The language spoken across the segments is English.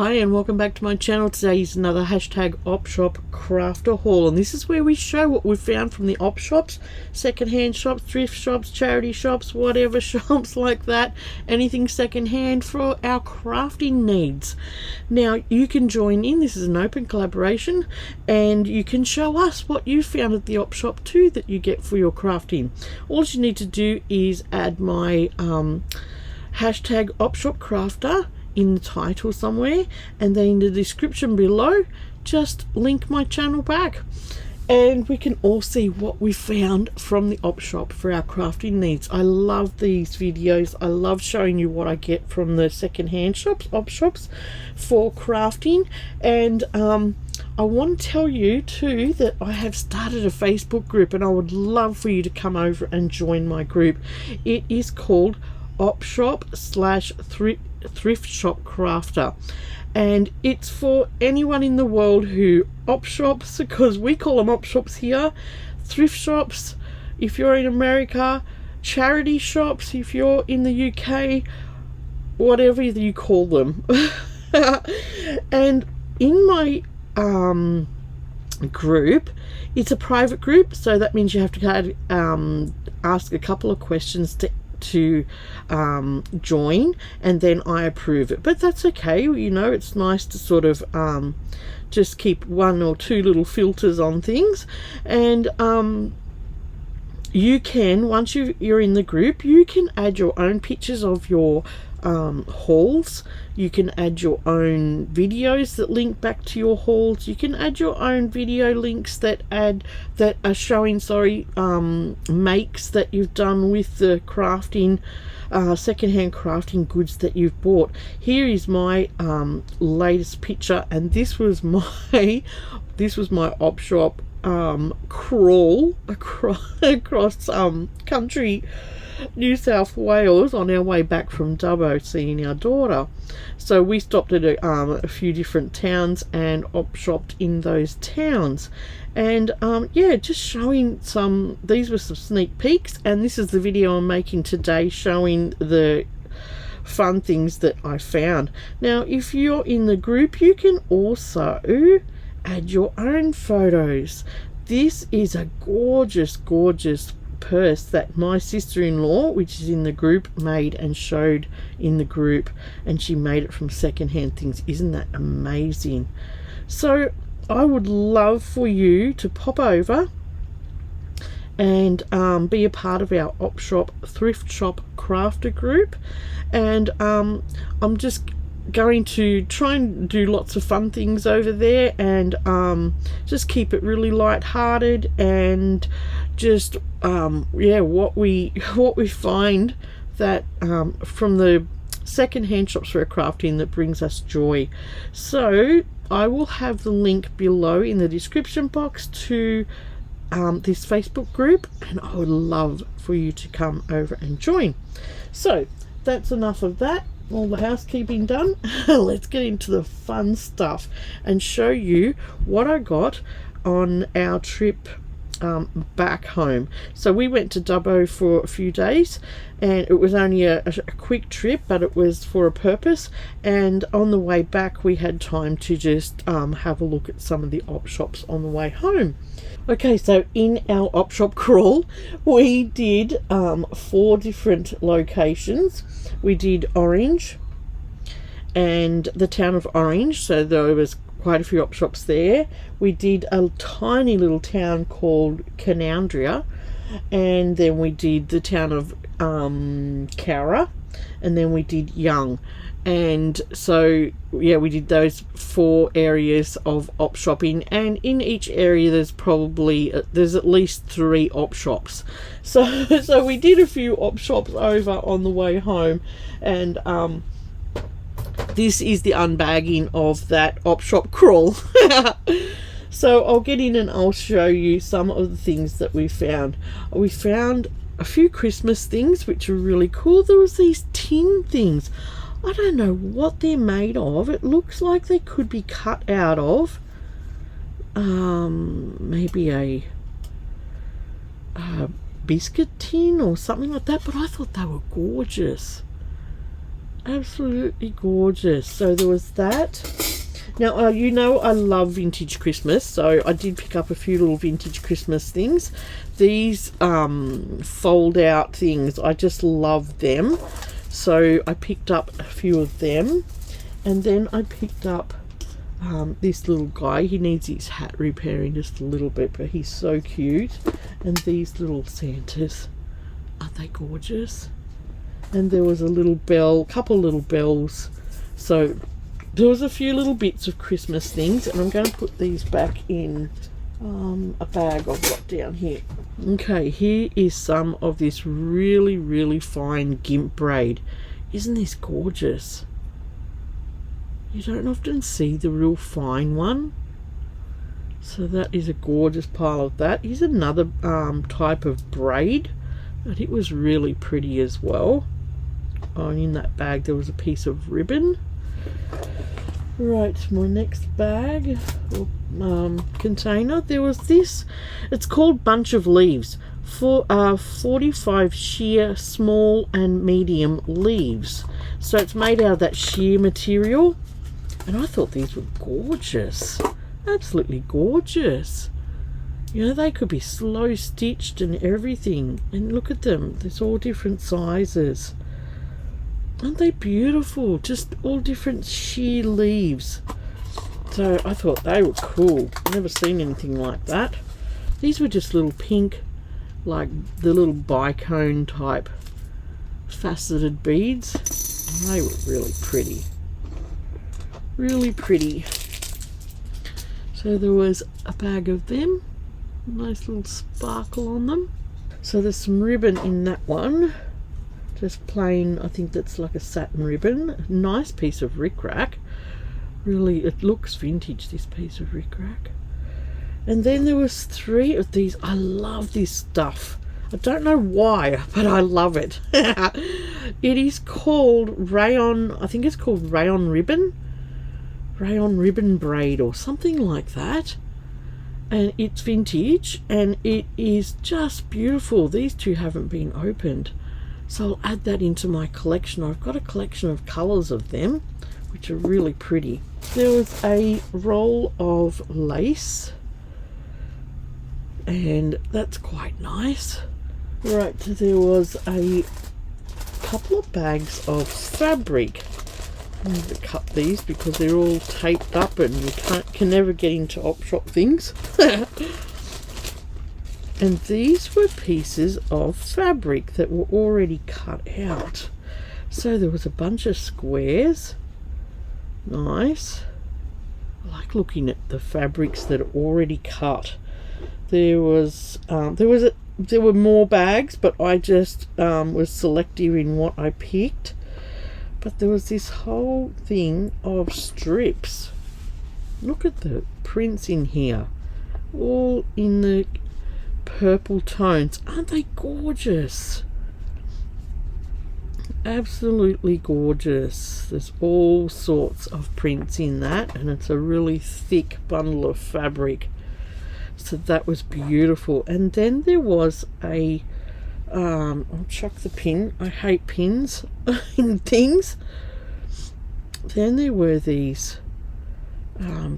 Hi and welcome back to my channel. Today is another hashtag Opshop Crafter haul, and this is where we show what we've found from the op shops, secondhand shops, thrift shops, charity shops, whatever shops like that, anything secondhand for our crafting needs. Now you can join in, this is an open collaboration, and you can show us what you found at the op shop too that you get for your crafting. All you need to do is add my hashtag Opshop Crafter in the title somewhere, and then in the description below just link my channel back, and we can all see what we found from the op shop for our crafting needs. I love these videos. I love showing you what I get from the secondhand shops, op shops, for crafting. And I want to tell you too that I have started a Facebook group, and I would love for you to come over and join my group. It is called Opshop/ThriftshopCrafter, and it's for anyone in the world who op shops, because we call them op shops here, thrift shops if you're in America, charity shops if you're in the UK, whatever you call them. And in my group, it's a private group, so that means you have to ask a couple of questions to join, and then I approve it. But that's okay, you know, it's nice to sort of just keep one or two little filters on things. And you can, once you're in the group, you can add your own pictures of your hauls. You can add your own videos that link back to your hauls. You can add your own video links that are showing makes that you've done with the crafting, secondhand crafting goods that you've bought. Here is my latest picture, and this was my op shop crawl across country New South Wales on our way back from Dubbo seeing our daughter. So we stopped at a few different towns and op shopped in those towns, and yeah, just showing these were some sneak peeks, and this is the video I'm making today showing the fun things that I found. Now if you're in the group, you can also add your own photos. This is a gorgeous purse that my sister-in-law, which is in the group, made and showed in the group, and she made it from secondhand things. Isn't that amazing? So I would love for you to pop over and be a part of our Opshop Thrift Shop Crafter group, and I'm just going to try and do lots of fun things over there, and just keep it really light-hearted, and just yeah, what we find that from the secondhand shops for crafting that brings us joy. So I will have the link below in the description box to this Facebook group, and I would love for you to come over and join. So that's enough of that, all the housekeeping done. Let's get into the fun stuff and show you what I got on our trip back home. So we went to Dubbo for a few days, and it was only a quick trip, but it was for a purpose, and on the way back we had time to just have a look at some of the op shops on the way home. Okay, so in our op shop crawl we did 4 different locations. We did Orange and the town of Orange, so there was quite a few op shops there. We did a tiny little town called Canandria, and then we did the town of Cowra, and then we did Young. And so yeah, we did those 4 areas of op shopping, and in each area there's at least 3 op shops. So we did a few op shops over on the way home, and this is the unbagging of that op shop crawl. So I'll get in and I'll show you some of the things that we found. We found a few Christmas things which are really cool. There was these tin things. I don't know what they're made of. It looks like they could be cut out of maybe a biscuit tin or something like that, but I thought they were gorgeous. Absolutely gorgeous. So there was that. Now, you know I love vintage Christmas, so I did pick up a few little vintage Christmas things. These fold-out things, I just love them. So I picked up a few of them. And then I picked up this little guy. He needs his hat repairing just a little bit, but he's so cute. And these little Santas, aren't they gorgeous? And there was a little bell, couple little bells. So there was a few little bits of Christmas things, and I'm going to put these back in a bag I've got down here. Okay, here is some of this really, really fine gimp braid. Isn't this gorgeous? You don't often see the real fine one. So that is a gorgeous pile of that. Here's another type of braid, but it was really pretty as well. Oh, and in that bag there was a piece of ribbon. Right, my next bag or container, there was this. It's called Bunch of Leaves. For 45 sheer small and medium leaves. So it's made out of that sheer material. And I thought these were gorgeous. Absolutely gorgeous. You know, they could be slow stitched and everything. And look at them. There's all different sizes. Aren't they beautiful? Just all different sheer leaves. So I thought they were cool. I've never seen anything like that. These were just little pink, like the little bicone type faceted beads. And they were really pretty. Really pretty. So there was a bag of them. Nice little sparkle on them. So there's some ribbon in that one. Just plain, I think that's like a satin ribbon. Nice piece of rickrack. Really, it looks vintage, this piece of rickrack. And then there was 3 of these. I love this stuff. I don't know why, but I love it. It is called rayon, I think it's called rayon ribbon. Rayon ribbon braid or something like that. And it's vintage and it is just beautiful. These 2 haven't been opened. So I'll add that into my collection. I've got a collection of colours of them, which are really pretty. There was a roll of lace, and that's quite nice. Right, there was a couple of bags of fabric. I'm going to cut these because they're all taped up and you can never get into Opshop things. And these were pieces of fabric that were already cut out. So there was a bunch of squares. Nice. I like looking at the fabrics that are already cut. There were more bags, but I just was selective in what I picked. But there was this whole thing of strips. Look at the prints in here. All in the purple tones. Aren't they gorgeous? Absolutely gorgeous. There's all sorts of prints in that, and it's a really thick bundle of fabric. So that was beautiful. And then there was a I'll chuck the pin. I hate pins in things. Then there were these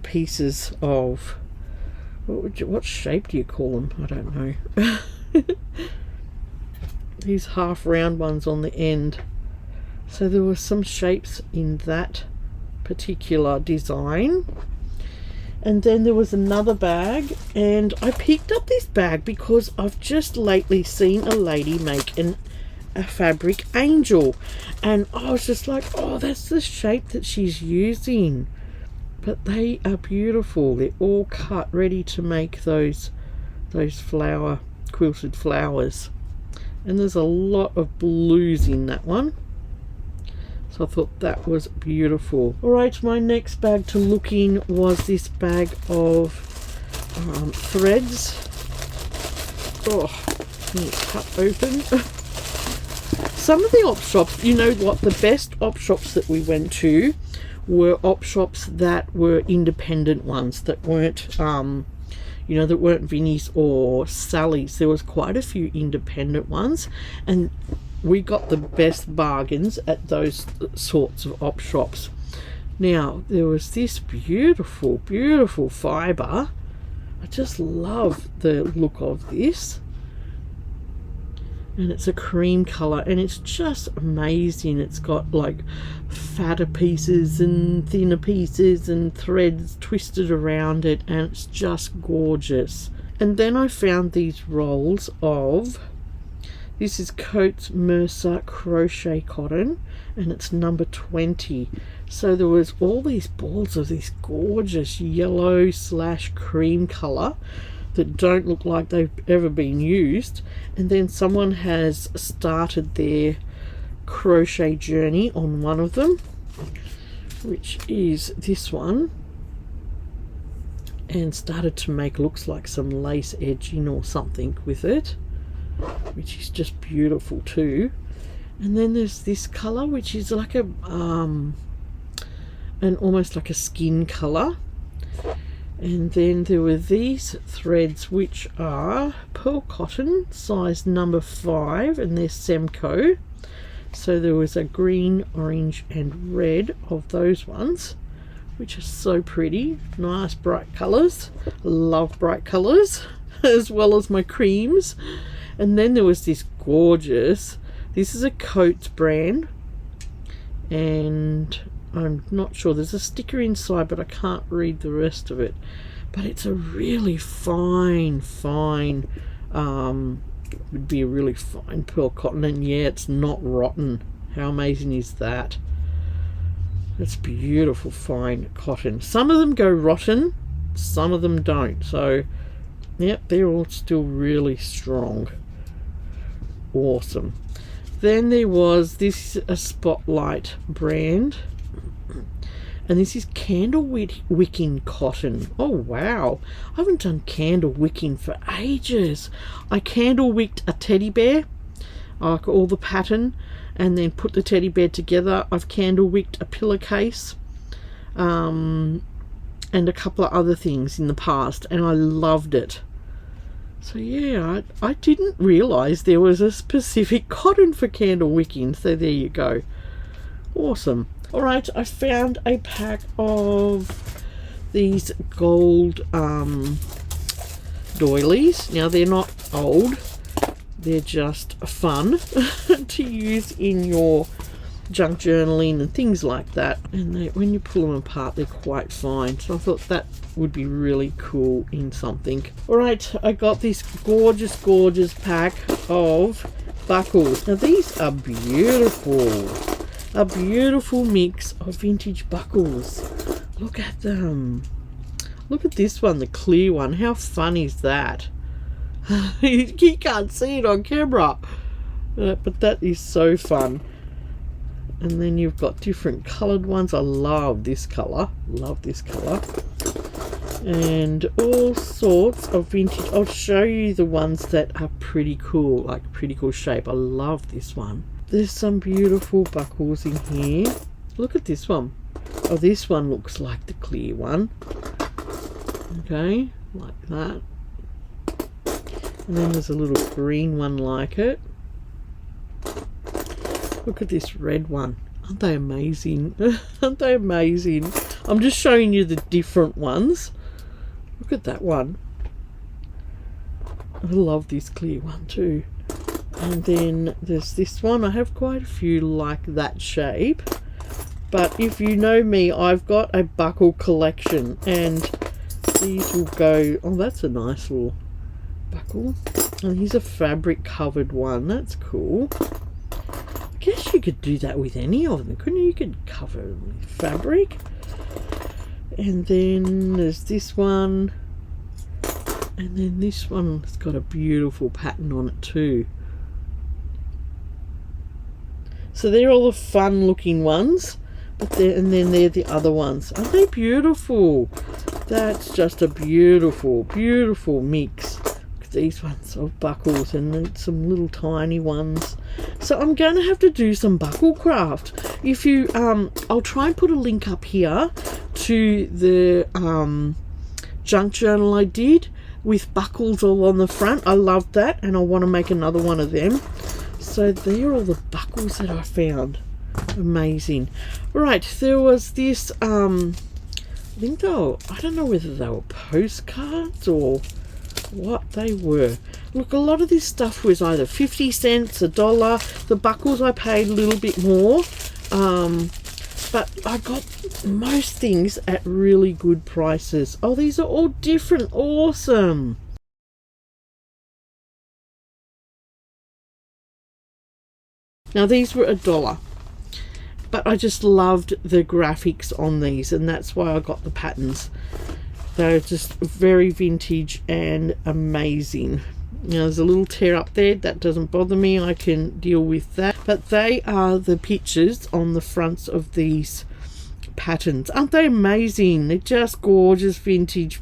pieces of what shape do you call them? I don't know. These half round ones on the end. So there were some shapes in that particular design. And then there was another bag, and I picked up this bag because I've just lately seen a lady make a fabric angel, and I was just like, oh, that's the shape that she's using. But they are beautiful. They're all cut, ready to make those quilted flowers. And there's a lot of blues in that one. So I thought that was beautiful. Alright, my next bag to look in was this bag of threads. Oh, it's cut open. Some of the op shops, you know what, the best op shops that we went to were op shops that were independent ones, that weren't you know, that weren't Vinnie's or Sally's. There was quite a few independent ones, and we got the best bargains at those sorts of op shops. Now, there was this beautiful, beautiful fibre. I just love the look of this. And it's a cream colour, and it's just amazing. It's got like fatter pieces and thinner pieces and threads twisted around it, and it's just gorgeous. And then I found these rolls of, this is Coates Mercer crochet cotton, and it's number 20. So there was all these balls of this gorgeous yellow / cream colour that don't look like they've ever been used, and then someone has started their crochet journey on one of them, which is this one, and started to make, looks like some lace edging or something with it, which is just beautiful too. And then there's this colour, which is like a and almost like a skin colour. And then there were these threads, which are pearl cotton, size number 5, and they're Semco. So there was a green, orange and red of those ones, which are so pretty. Nice bright colours. Love bright colours, as well as my creams. And then there was this gorgeous, this is a Coates brand, and I'm not sure, there's a sticker inside, but I can't read the rest of it. But it's a really fine would be a really fine pearl cotton, and yeah, it's not rotten. How amazing is that? It's beautiful fine cotton. Some of them go rotten, some of them don't. So yep, they're all still really strong. Awesome. Then there was this, a Spotlight brand, and this is candle wicking cotton. Oh wow, I haven't done candle wicking for ages. I candle wicked a teddy bear, like all the pattern, and then put the teddy bear together. I've candle wicked a pillowcase, and a couple of other things in the past, and I loved it. So yeah, I didn't realise there was a specific cotton for candle wicking, so there you go. Awesome. Alright, I found a pack of these gold doilies. Now they're not old, they're just fun to use in your junk journaling and things like that, and they, when you pull them apart, they're quite fine. So I thought that would be really cool in something. Alright, I got this gorgeous pack of buckles. Now these are beautiful, a beautiful mix of vintage buckles. Look at them. Look at this one, the clear one. How fun is that? You can't see it on camera, but that is so fun. And then you've got different coloured ones. I love this colour. Love this colour. And all sorts of vintage. I'll show you the ones that are pretty cool, like pretty cool shape. I love this one. There's some beautiful buckles in here. Look at this one. Oh, this one looks like the clear one. Okay, like that. And then there's a little green one like it. Look at this red one. Aren't they amazing? Aren't they amazing? I'm just showing you the different ones. Look at that one. I love this clear one too. And then there's this one. I have quite a few like that shape. But if you know me, I've got a buckle collection. And these will go... Oh, that's a nice little buckle. And here's a fabric covered one. That's cool. I guess you could do that with any of them, couldn't you? You could cover them with fabric. And then there's this one. And then this one's got a beautiful pattern on it too. So they're all the fun looking ones. And then they're the other ones. Aren't they beautiful? That's just a beautiful, beautiful mix. These ones of buckles, and then some little tiny ones. So I'm going to have to do some buckle craft. If you I'll try and put a link up here to the junk journal I did with buckles all on the front. I loved that, and I want to make another one of them. So there are all the buckles that I found. Amazing. Right, there was this I think they were, I don't know whether they were postcards or what they were. Look, a lot of this stuff was either 50 cents, $1. The buckles I paid a little bit more, but I got most things at really good prices. Oh, these are all different. Awesome. Now these were $1, but I just loved the graphics on these, and that's why I got the patterns. They're just very vintage and amazing. Now there's a little tear up there, that doesn't bother me, I can deal with that. But they are the pictures on the fronts of these patterns. Aren't they amazing? They're just gorgeous vintage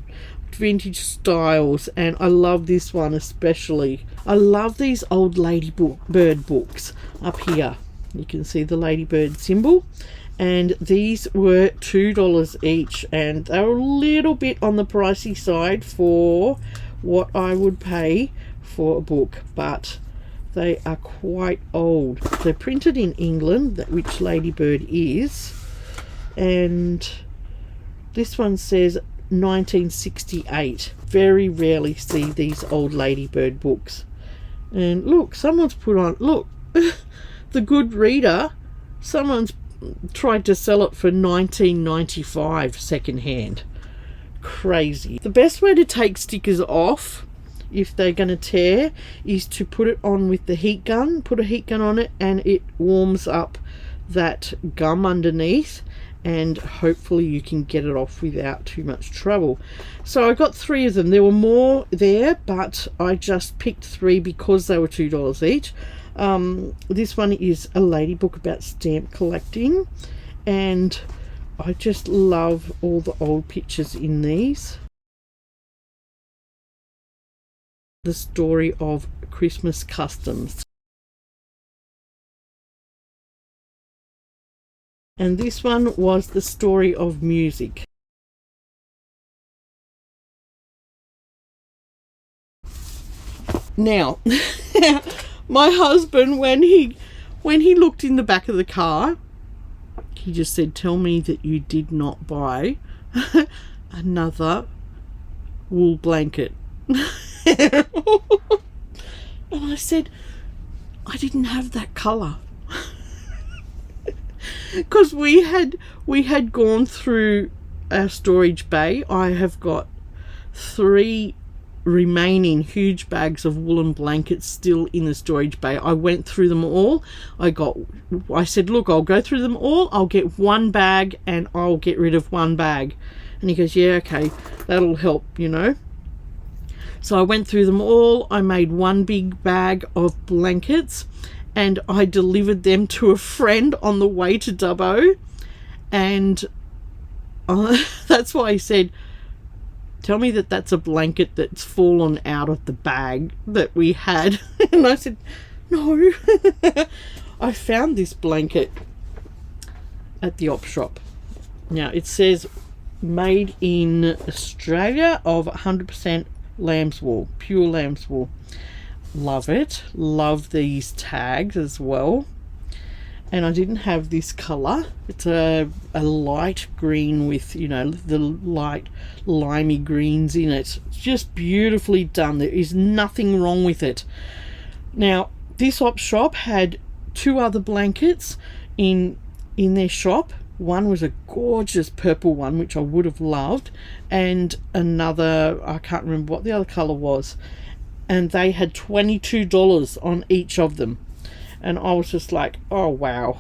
styles, and I love this one especially. I love these old ladybird books up here. You can see the ladybird symbol, and these were $2 each, and they were a little bit on the pricey side for what I would pay for a book, but they are quite old. They're printed in England, which ladybird is, and this one says 1968. Very rarely see these old ladybird books. And look, someone's put on, look, The Good Reader, someone's tried to sell it for $19.95 secondhand. Crazy. The best way to take stickers off if they're going to tear is to put it on with the heat gun. Put a heat gun on it and it warms up that gum underneath, and hopefully you can get it off without too much trouble. So I got 3 of them. There were more there, but I just picked 3 because they were $2 each. This one is a lady book about stamp collecting, and I just love all the old pictures in these. The story of Christmas customs. And this one was the story of music. Now, my husband, when he looked in the back of the car, he just said, "Tell me that you did not buy another wool blanket." And I said, "I didn't have that colour." Because we had gone through our storage bay. I have got 3 remaining huge bags of woolen blankets still in the storage bay. I went through them all. I said, "Look, I'll go through them all. I'll get 1 bag and I'll get rid of 1 bag." And he goes, "Yeah, okay, that'll help, you know." So I went through them all. I made 1 big bag of blankets, and I delivered them to a friend on the way to Dubbo, and that's why he said, "Tell me that that's a blanket that's fallen out of the bag that we had." And I said, "No." I found this blanket at the Opshop. Now it says made in Australia of 100% lamb's wool, pure lamb's wool. Love it. Love these tags as well. And I didn't have this colour. It's a light green with, you know, the light limey greens in it. It's just beautifully done. There is nothing wrong with it. Now, this Opshop had 2 other blankets in their shop. One was a gorgeous purple one, which I would have loved, and another, I can't remember what the other colour was. And they had $22 on each of them. And I was just like, oh wow.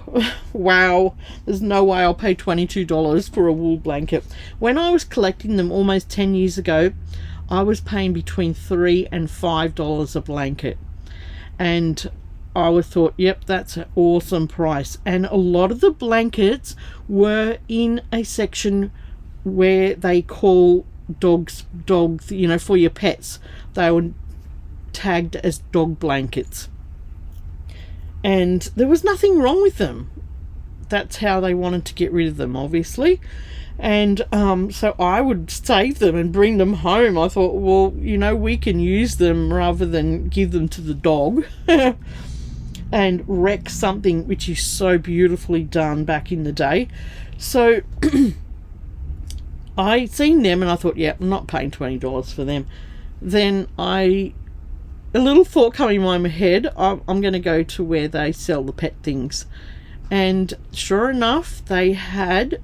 Wow, there's no way I'll pay $22 for a wool blanket. When I was collecting them almost 10 years ago, I was paying between $3 and $5 a blanket. And I would thought, yep, that's an awesome price. And a lot of the blankets were in a section where they call dogs, you know, for your pets. They were tagged as dog blankets, and there was nothing wrong with them. That's how they wanted to get rid of them, obviously. And so I would save them and bring them home. I thought, well, you know, we can use them rather than give them to the dog. and wreck something which is so beautifully done back in the day. So I seen them and I thought, yeah, I'm not paying $20 for them. Then a little thought came in my head, I'm going to go to where they sell the pet things. And sure enough, they had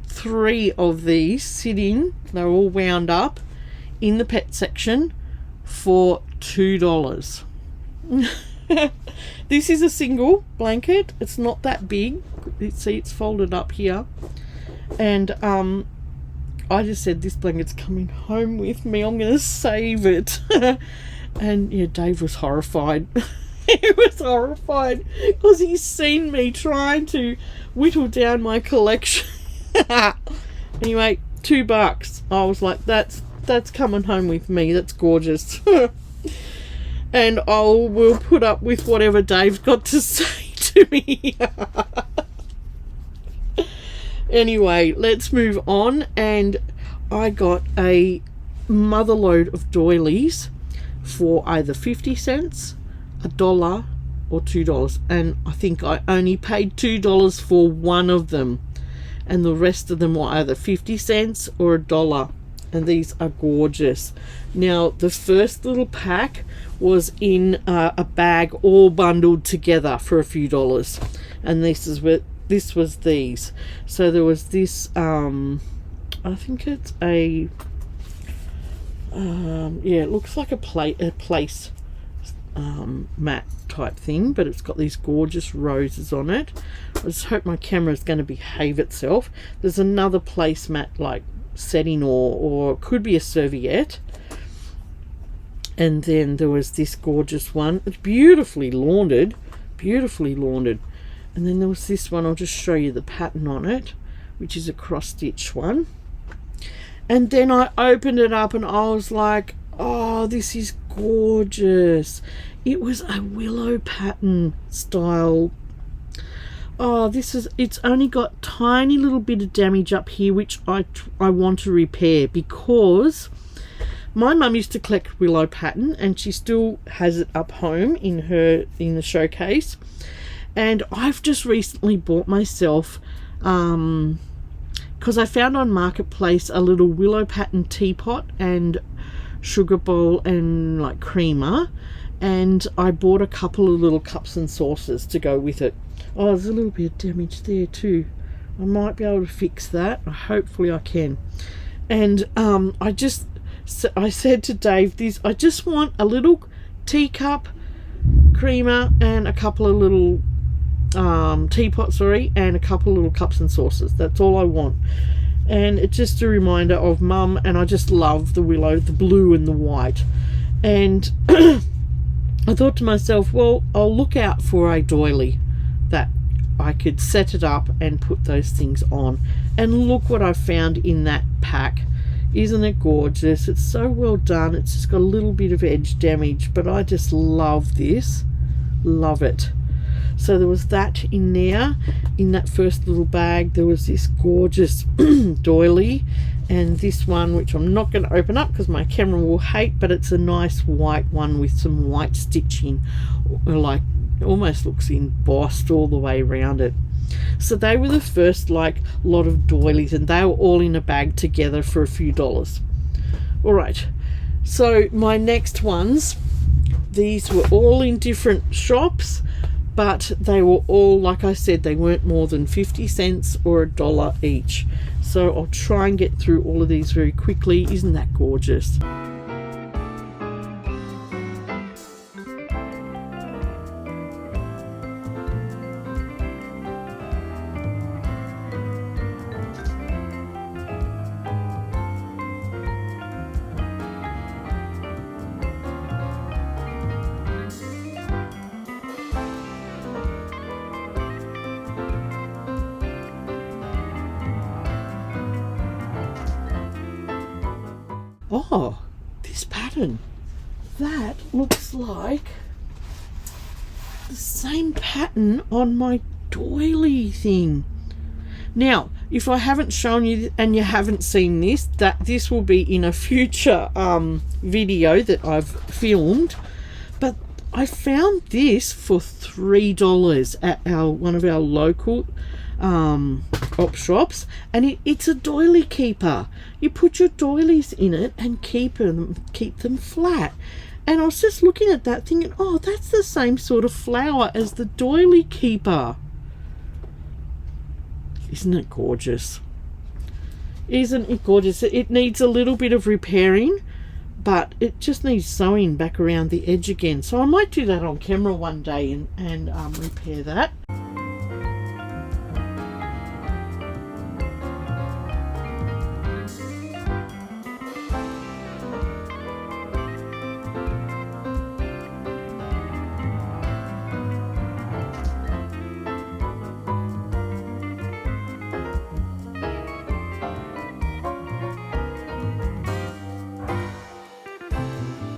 3 of these sitting. They're all wound up in the pet section for $2. This is a single blanket. It's not that big. See, it's folded up here. And I just said, this blanket's coming home with me. I'm going to save it. And yeah, Dave was horrified. He was horrified because he's seen me trying to whittle down my collection. Anyway, $2. I was like, that's coming home with me. That's gorgeous. And we'll put up with whatever Dave's got to say to me. Anyway, let's move on. And I got a motherload of doilies for either 50 cents, $1 or $2. And I think I only paid $2 for one of them. And the rest of them were either 50 cents or $1. And these are gorgeous. Now, the first little pack was in a bag all bundled together for a few dollars. And this was these. So there was this, I think it's a, yeah, it looks like a place mat type thing, but it's got these gorgeous roses on it. I just hope my camera is going to behave itself. There's another placemat like setting or it could be a serviette. And then there was this gorgeous one. It's beautifully laundered. And then there was this one. I'll just show you the pattern on it, which is a cross stitch one. And then I opened it up and I was like, oh, this is gorgeous. It was a willow pattern style. Oh, it's only got tiny little bit of damage up here, which I want to repair, because my mum used to collect willow pattern and she still has it up home in the showcase. And I've just recently bought myself, because I found on Marketplace a little willow pattern teapot and sugar bowl and like creamer, and I bought a couple of little cups and saucers to go with it. Oh, there's a little bit of damage there too. I might be able to fix that. Hopefully I can. And I said to Dave, I just want a little teacup, creamer, and a couple of little teapots, and a couple of little cups and saucers. That's all I want. And it's just a reminder of Mum, and I just love the willow, the blue and the white. And I thought to myself, well, I'll look out for a doily that I could set it up and put those things on. And look what I found in that pack. Isn't it gorgeous? It's so well done. It's just got a little bit of edge damage, but I just love this. Love it. So there was that in there. In that first little bag there was this gorgeous doily, and this one, which I'm not going to open up because my camera will hate, but it's a nice white one with some white stitching, like almost looks embossed all the way around it. So they were the first lot of doilies, and they were all in a bag together for a few dollars. All right, so my next ones, these were all in different shops, but they were all, like I said, they weren't more than 50 cents or $1 each. So I'll try and get through all of these very quickly. Isn't that gorgeous? Oh, this pattern, that looks like the same pattern on my doily thing. Now, if I haven't shown you and you haven't seen this, this will be in a future video that I've filmed. But I found this for $3 at one of our local op shops, and it's a doily keeper. You put your doilies in it and keep them flat. And I was just looking at that thinking, oh, that's the same sort of flower as the doily keeper. Isn't it gorgeous? Isn't it gorgeous? It needs a little bit of repairing, but it just needs sewing back around the edge again. So I might do that on camera one day and repair that.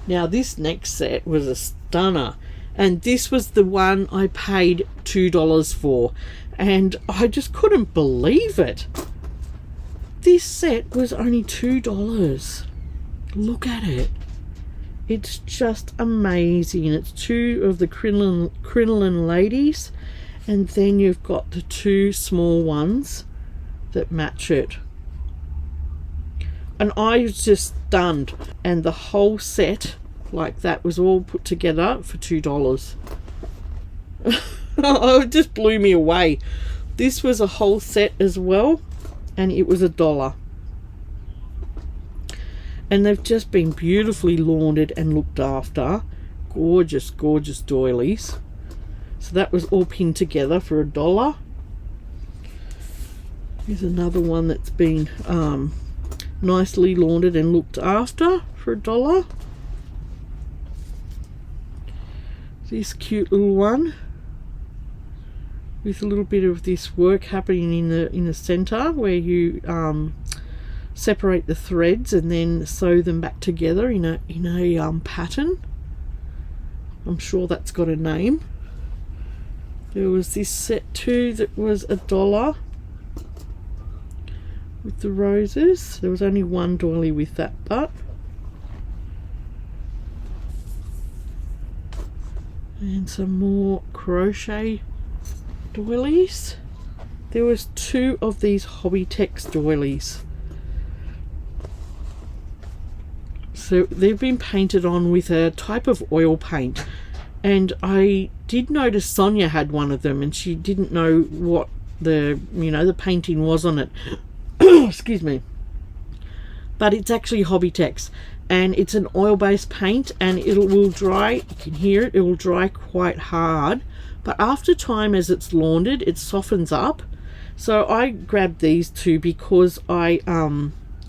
Now this next set was a stunner, and this was the one I paid $2 for, and I just couldn't believe it. This set was only $2. Look at it. It's just amazing. It's two of the crinoline ladies, and then you've got the two small ones that match it. And I was just stunned, and the whole set like that was all put together for $2. Oh, it just blew me away. This was a whole set as well, and it was $1. And they've just been beautifully laundered and looked after. Gorgeous, gorgeous doilies. So that was all pinned together for $1. Here's another one that's been nicely laundered and looked after for $1. This cute little one with a little bit of this work happening in the center, where you separate the threads and then sew them back together in a pattern. I'm sure that's got a name. There was this set too that was $1 with the roses. There was only one doily with that, but and some more crochet doilies. There was two of these Hobbytex doilies. So they've been painted on with a type of oil paint, and I did notice Sonia had one of them, and she didn't know what the painting was on it. Excuse me. But it's actually Hobbytex, and it's an oil-based paint, and it will dry. You can hear it. It will dry quite hard, but after time, as it's laundered, it softens up. So I grabbed these two because I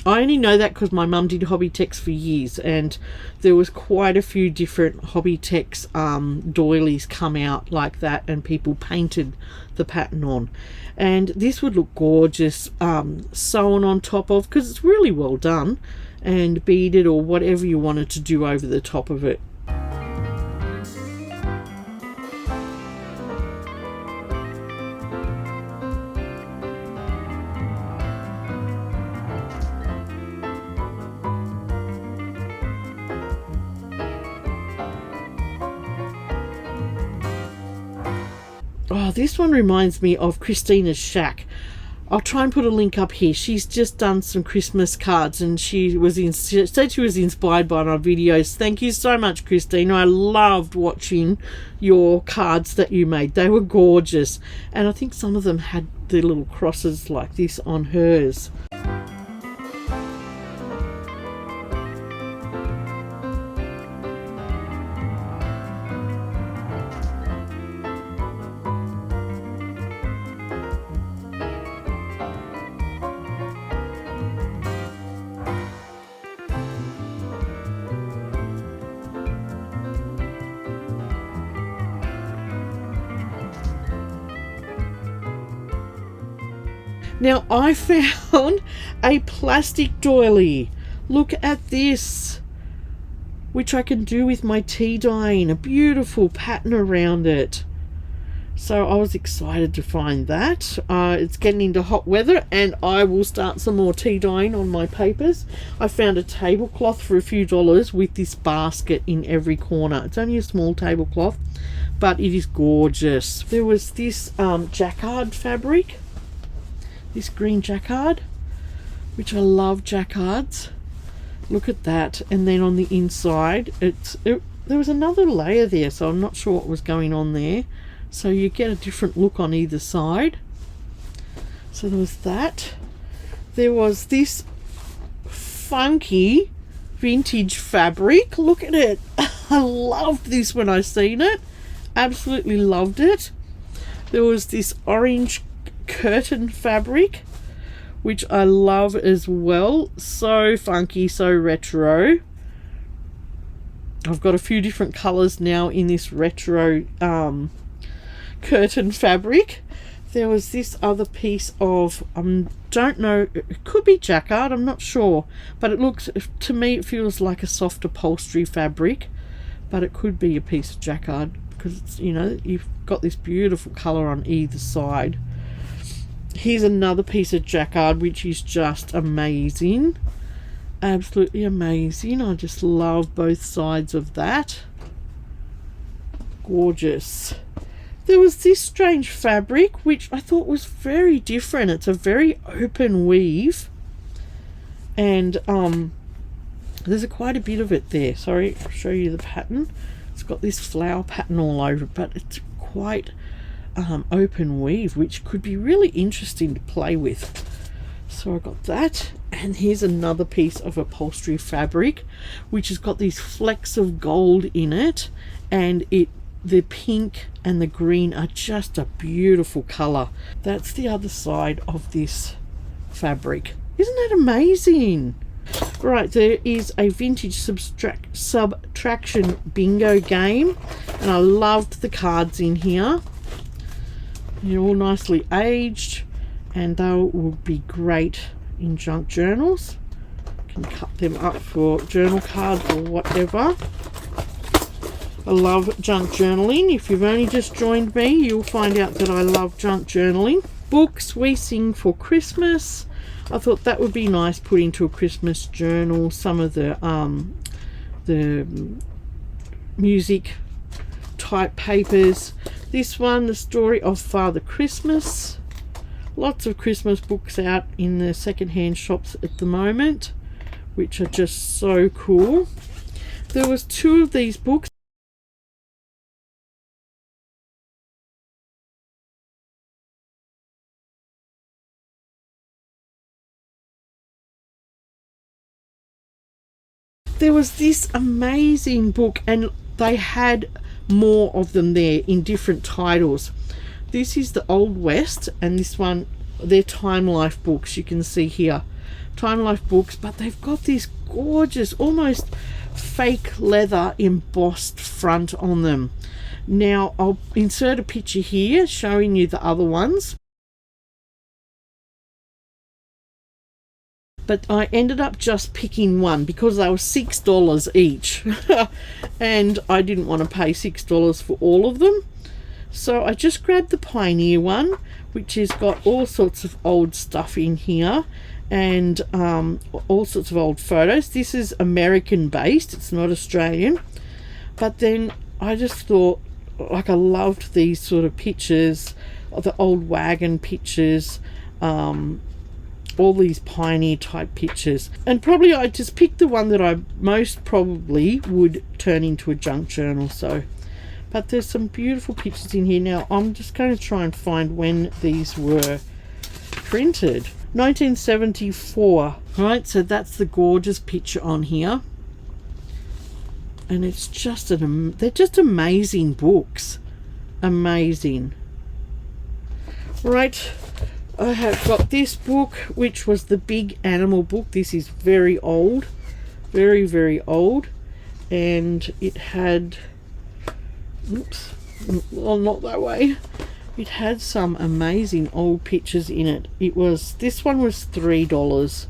only know that because my mum did Hobbytex for years, and there was quite a few different Hobbytex doilies come out like that, and people painted the pattern on. And this would look gorgeous sewn on top of, because it's really well done, and beaded or whatever you wanted to do over the top of it. Oh, this one reminds me of Christina's Shack. I'll try and put a link up here. She's just done some Christmas cards, and she said she was inspired by my videos. Thank you so much, Christina. I loved watching your cards that you made. They were gorgeous, and I think some of them had the little crosses like this on hers. Now I found a plastic doily. Look at this, which I can do with my tea dyeing. A beautiful pattern around it. So I was excited to find that. It's getting into hot weather and I will start some more tea dyeing on my papers. I found a tablecloth for a few dollars with this basket in every corner. It's only a small tablecloth, but it is gorgeous. There was this jacquard fabric, this green jacquard, which I love jacquards. Look at that. And then on the inside, there was another layer there, so I'm not sure what was going on there. So you get a different look on either side. So there was that. There was this funky vintage fabric. Look at it. I loved this when I seen it. Absolutely loved it. There was this orange curtain fabric, which I love as well. So funky, so retro. I've got a few different colours now in this retro curtain fabric. There was this other piece of don't know, it could be jacquard, I'm not sure, but it looks, to me it feels like a soft upholstery fabric, but it could be a piece of jacquard because it's, you know, you've got this beautiful colour on either side. Here's another piece of jacquard which is just amazing, absolutely amazing. I just love both sides of that. Gorgeous. There was this strange fabric which I thought was very different. It's a very open weave, and there's quite a bit of it there. Sorry, I'll show you the pattern. It's got this flower pattern all over it, but it's quite open weave, which could be really interesting to play with. So I got that, and here's another piece of upholstery fabric which has got these flecks of gold in it, and the pink and the green are just a beautiful colour. That's the other side of this fabric. Isn't that amazing? Right, there is a vintage subtraction bingo game, and I loved the cards in here. They're all nicely aged, and they will be great in junk journals. You can cut them up for journal cards or whatever. I love junk journaling. If you've only just joined me, you'll find out that I love junk journaling. Books we sing for Christmas. I thought that would be nice, put into a Christmas journal. Some of the music type papers. This one, the story of Father Christmas. Lots of Christmas books out in the second-hand shops at the moment, which are just so cool. There was 2 of these books. There was this amazing book, and they had more of them there in different titles. This is the Old West, and this one, they're Time Life books. You can see here, Time Life books, but they've got this gorgeous, almost fake leather embossed front on them. Now I'll insert a picture here showing you the other ones. But I ended up just picking one because they were $6 each and I didn't want to pay $6 for all of them. So I just grabbed the Pioneer one, which has got all sorts of old stuff in here, and all sorts of old photos. This is American based, it's not Australian. But then I just thought, like, I loved these sort of pictures, the old wagon pictures, all these Pioneer type pictures, and probably I just picked the one that I most probably would turn into a junk journal. So, but there's some beautiful pictures in here. Now I'm just going to try and find when these were printed. 1974. Right, so that's the gorgeous picture on here, and it's just they're just amazing books, amazing. Right, I have got this book, which was the Big Animal book. This is very old, very, very old, and it had, oops, well, not that way. It had some amazing old pictures in it. This one was $3.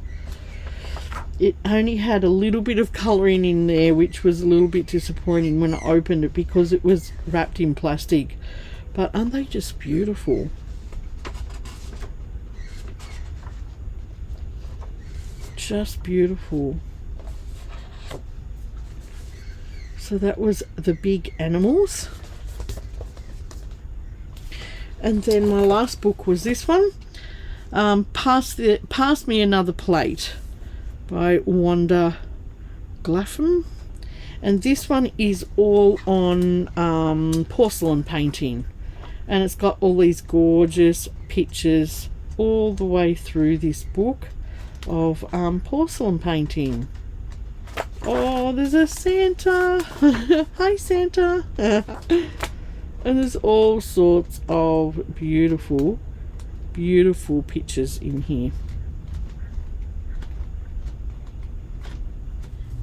It only had a little bit of colouring in there, which was a little bit disappointing when I opened it because it was wrapped in plastic. But aren't they just beautiful? Just beautiful. So that was the big animals. And then my last book was this one, Pass Me Another Plate by Wanda Glapham. And this one is all on porcelain painting. And it's got all these gorgeous pictures all the way through this book of porcelain painting. Oh, there's a Santa. Hi, Santa. And there's all sorts of beautiful, beautiful pictures in here.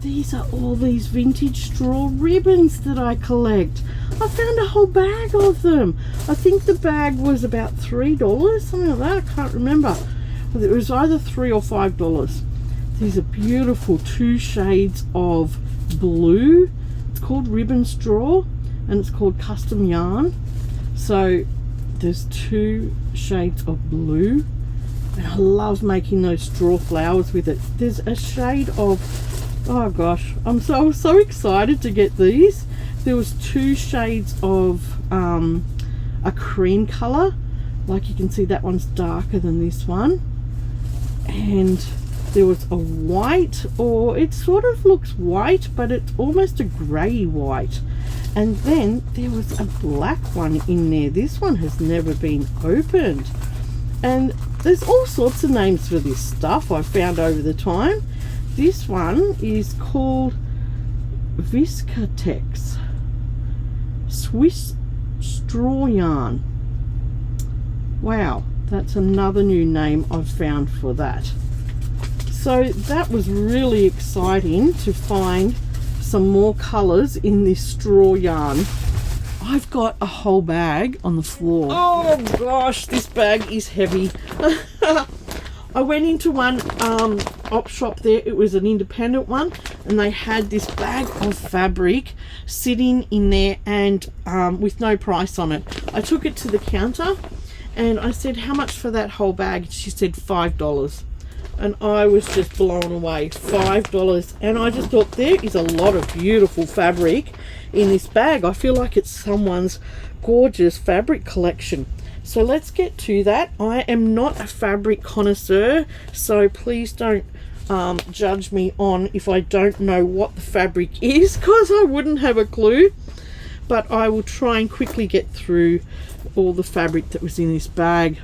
These are all these vintage straw ribbons that I collect. I found a whole bag of them. I think the bag was about $3, something like that. I can't remember. It was either $3 or $5. These are beautiful 2 shades of blue. It's called ribbon straw and it's called custom yarn. So there's 2 shades of blue, and I love making those straw flowers with it. There's a shade of, oh gosh, I'm so excited to get these. There was 2 shades of a cream color, like you can see that one's darker than this one, and there was a white, or it sort of looks white but it's almost a grey white, and then there was a black one in there. This one has never been opened, and there's all sorts of names for this stuff I found over the time. This one is called Viscatex Swiss straw yarn. Wow, that's another new name I've found for that. So that was really exciting to find some more colours in this straw yarn. I've got a whole bag on the floor. Oh gosh, this bag is heavy. I went into one Opshop there. It was an independent one, and they had this bag of fabric sitting in there, and with no price on it. I took it to the counter and I said, how much for that whole bag? She said $5. And I was just blown away. $5. And I just thought, there is a lot of beautiful fabric in this bag. I feel like it's someone's gorgeous fabric collection. So let's get to that. I am not a fabric connoisseur, so please don't judge me on if I don't know what the fabric is, because I wouldn't have a clue. But I will try and quickly get through all the fabric that was in this bag.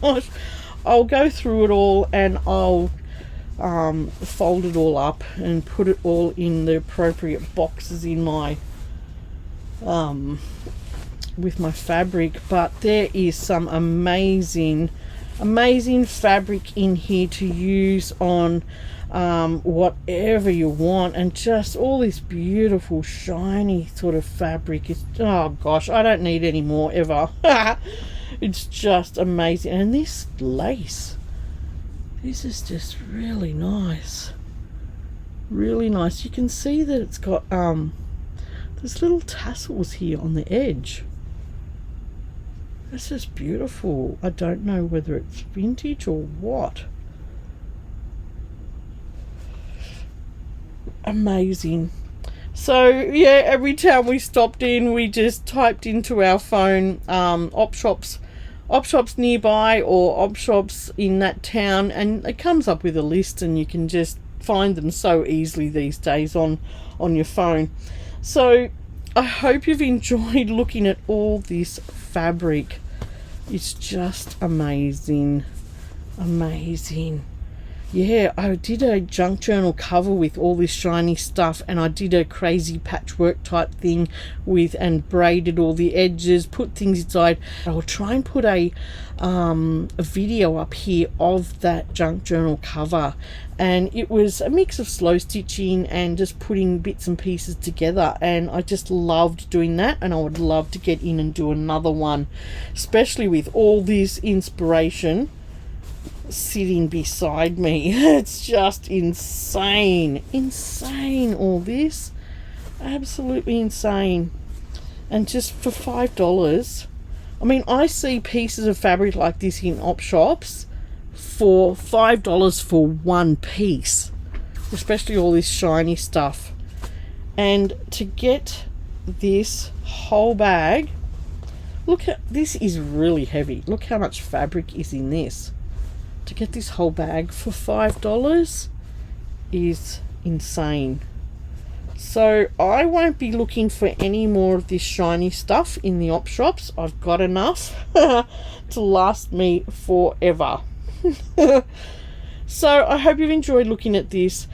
Gosh, I'll go through it all and I'll fold it all up and put it all in the appropriate boxes in my with my fabric. But there is some amazing fabric in here to use on whatever you want, and just all this beautiful shiny sort of fabric is, oh gosh, I don't need any more ever. It's just amazing. And this lace, this is just really nice, really nice. You can see that it's got there's little tassels here on the edge. This is beautiful. I don't know whether it's vintage or what. Amazing. So yeah, every time we stopped in, we just typed into our phone Opshops nearby or Opshops in that town, and it comes up with a list, and you can just find them so easily these days on your phone. So I hope you've enjoyed looking at all this fabric. It's just amazing. Amazing. Yeah, I did a junk journal cover with all this shiny stuff, and I did a crazy patchwork type thing with, and braided all the edges, put things inside. I'll try and put a video up here of that junk journal cover, and it was a mix of slow stitching and just putting bits and pieces together, and I just loved doing that, and I would love to get in and do another one, especially with all this inspiration sitting beside me. It's just insane, all this, absolutely insane. And just for $5, I mean, I see pieces of fabric like this in op shops for $5 for one piece, especially all this shiny stuff. And to get this whole bag, look at this, is really heavy. Look how much fabric is in this. To get this whole bag for $5 is insane. So I won't be looking for any more of this shiny stuff in the op shops. I've got enough to last me forever. So I hope you've enjoyed looking at this.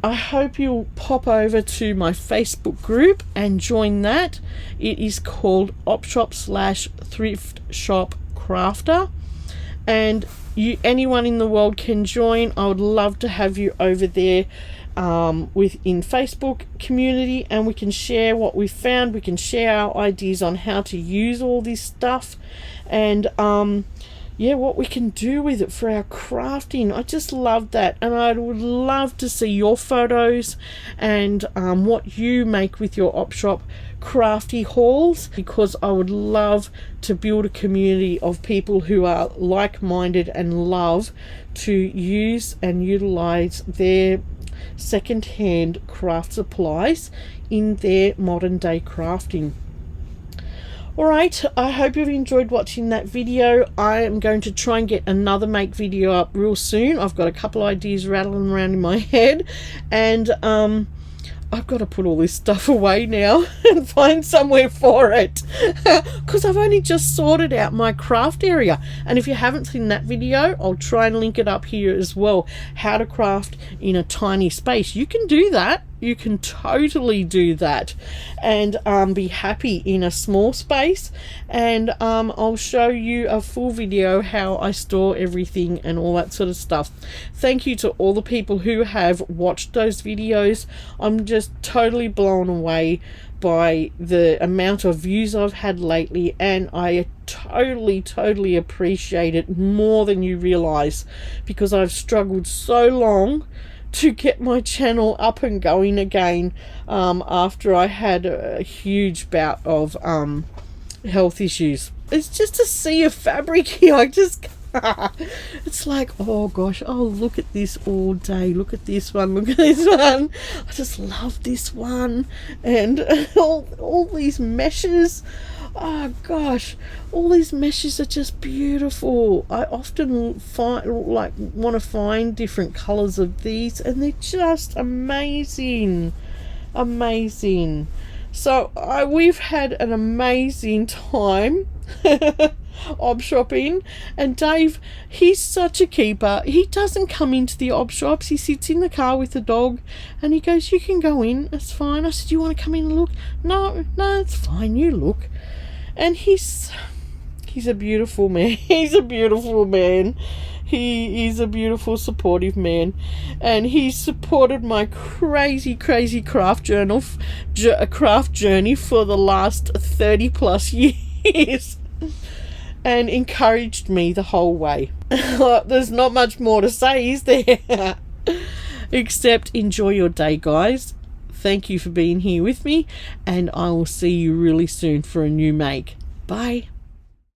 I hope you'll pop over to my Facebook group and join that. It is called Opshop/ThriftshopCrafter, and anyone in the world can join. I would love to have you over there within Facebook community, and we can share what we've found. We can share our ideas on how to use all this stuff, and yeah, what we can do with it for our crafting. I just love that, and I would love to see your photos and what you make with your Opshop crafty hauls, because I would love to build a community of people who are like-minded and love to use and utilize their second-hand craft supplies in their modern day crafting. Alright, I hope you've enjoyed watching that video. I am going to try and get another make video up real soon. I've got a couple ideas rattling around in my head, and I've got to put all this stuff away now and find somewhere for it, because I've only just sorted out my craft area. And if you haven't seen that video, I'll try and link it up here as well. How to craft in a tiny space. You can do that. You can totally do that and be happy in a small space. And I'll show you a full video how I store everything and all that sort of stuff. Thank you to all the people who have watched those videos. I'm just totally blown away by the amount of views I've had lately, and I totally appreciate it more than you realize, because I've struggled so long to get my channel up and going again after I had a huge bout of health issues. It's just a sea of fabric here. I just it's like, oh gosh, oh look at this all day, look at this one, look at this one. I just love this one, and all these meshes. Oh gosh, all these meshes are just beautiful. I often want to find different colors of these, and they're just amazing. So we've had an amazing time op shopping, and Dave, he's such a keeper. He doesn't come into the op shops. He sits in the car with the dog and he goes, you can go in, it's fine. I said, you want to come in and look? No, it's fine, you look. And he's a beautiful man. He's a beautiful man. He is a beautiful, supportive man, and he's supported my crazy craft journey for the last 30 plus years, and encouraged me the whole way. There's not much more to say, is there? Except enjoy your day, guys. Thank you for being here with me, and I will see you really soon for a new make. Bye.